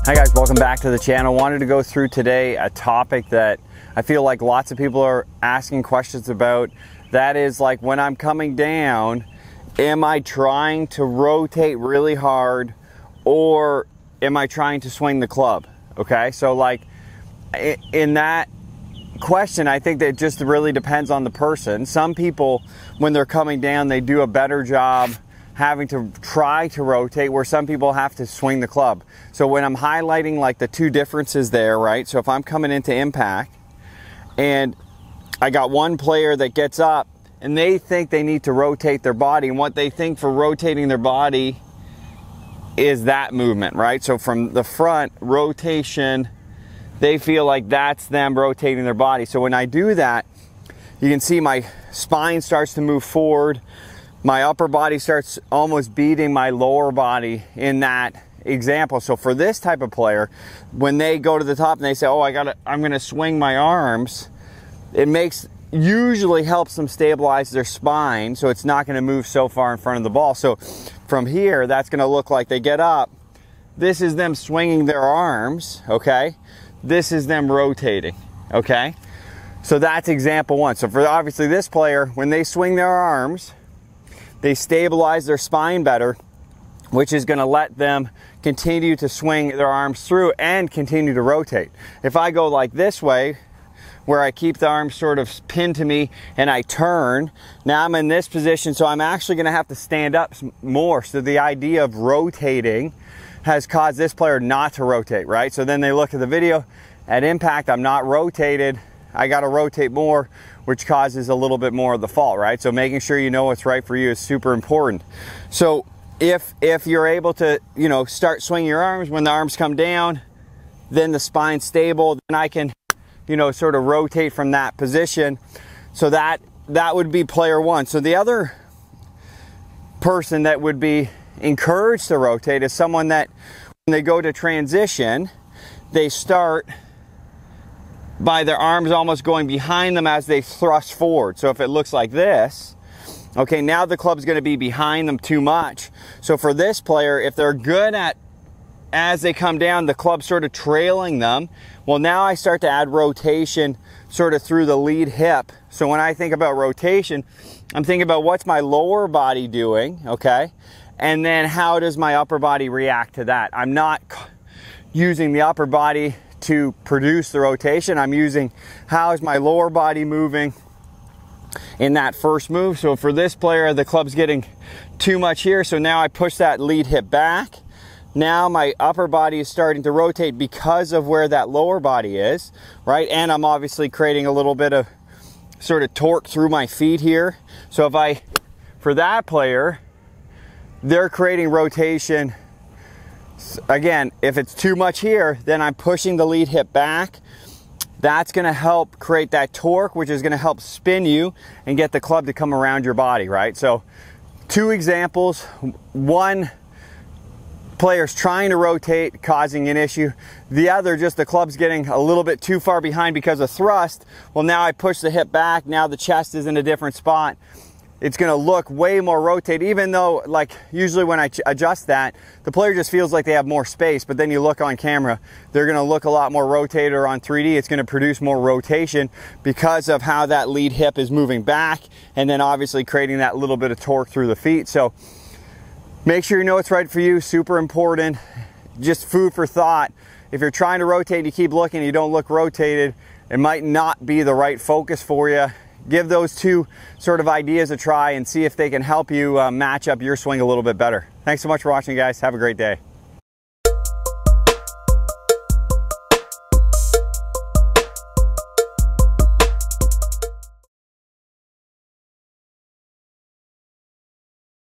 Hi guys, welcome back to the channel. Wanted to go through today a topic that I feel like lots of people are asking questions about. That is, like, when I'm coming down, am I trying to rotate really hard or am I trying to swing the club? Okay, so like in that question, I think that it just really depends on the person. Some people, when they're coming down, they do a better job having to try to rotate, where some people have to swing the club. So when I'm highlighting like the two differences there, right? So if I'm coming into impact and I got one player that gets up and they think they need to rotate their body, and what they think for rotating their body is that movement, right? So from the front rotation, they feel like that's them rotating their body. So when I do that, you can see my spine starts to move forward. My upper body starts almost beating my lower body in that example. So for this type of player, when they go to the top and they say, oh, I'm gonna swing my arms, it usually helps them stabilize their spine, so it's not gonna move so far in front of the ball. So from here, that's gonna look like they get up. This is them swinging their arms, okay? This is them rotating, okay? So that's example one. So for obviously this player, when they swing their arms, they stabilize their spine better, which is going to let them continue to swing their arms through and continue to rotate. If I go like this way, where I keep the arms sort of pinned to me and I turn, now I'm in this position, so I'm actually going to have to stand up more. So the idea of rotating has caused this player not to rotate, right? So then they look at the video, at impact, I'm not rotated, I got to rotate more, which causes a little bit more of the fault, right? So making sure you know what's right for you is super important. So if you're able to, start swinging your arms, when the arms come down, then the spine's stable, then I can, sort of rotate from that position. So that would be player one. So the other person that would be encouraged to rotate is someone that, when they go to transition, they start by their arms almost going behind them as they thrust forward. So if it looks like this, okay, now the club's going to be behind them too much. So for this player, if they're good at, as they come down, the club sort of trailing them, well, now I start to add rotation sort of through the lead hip. So when I think about rotation, I'm thinking about what's my lower body doing, okay? And then how does my upper body react to that? I'm not using the upper body to produce the rotation. I'm using how is my lower body moving in that first move. So for this player, the club's getting too much here, so now I push that lead hip back. Now my upper body is starting to rotate because of where that lower body is, right? And I'm obviously creating a little bit of sort of torque through my feet here. So for that player, they're creating rotation. Again, if it's too much here, then I'm pushing the lead hip back. That's going to help create that torque, which is going to help spin you and get the club to come around your body, right? So two examples. One, player's trying to rotate, causing an issue. The other, just the club's getting a little bit too far behind because of thrust. Well, now I push the hip back. Now the chest is in a different spot. It's going to look way more rotated, even though, like, usually when I adjust that, the player just feels like they have more space, but then you look on camera, they're going to look a lot more rotated, or on 3D, it's going to produce more rotation because of how that lead hip is moving back, and then obviously creating that little bit of torque through the feet. So make sure you know what's right for you, super important. Just food for thought. If you're trying to rotate, you keep looking, you don't look rotated, it might not be the right focus for you. Give those two sort of ideas a try and see if they can help you match up your swing a little bit better. Thanks so much for watching, guys. Have a great day.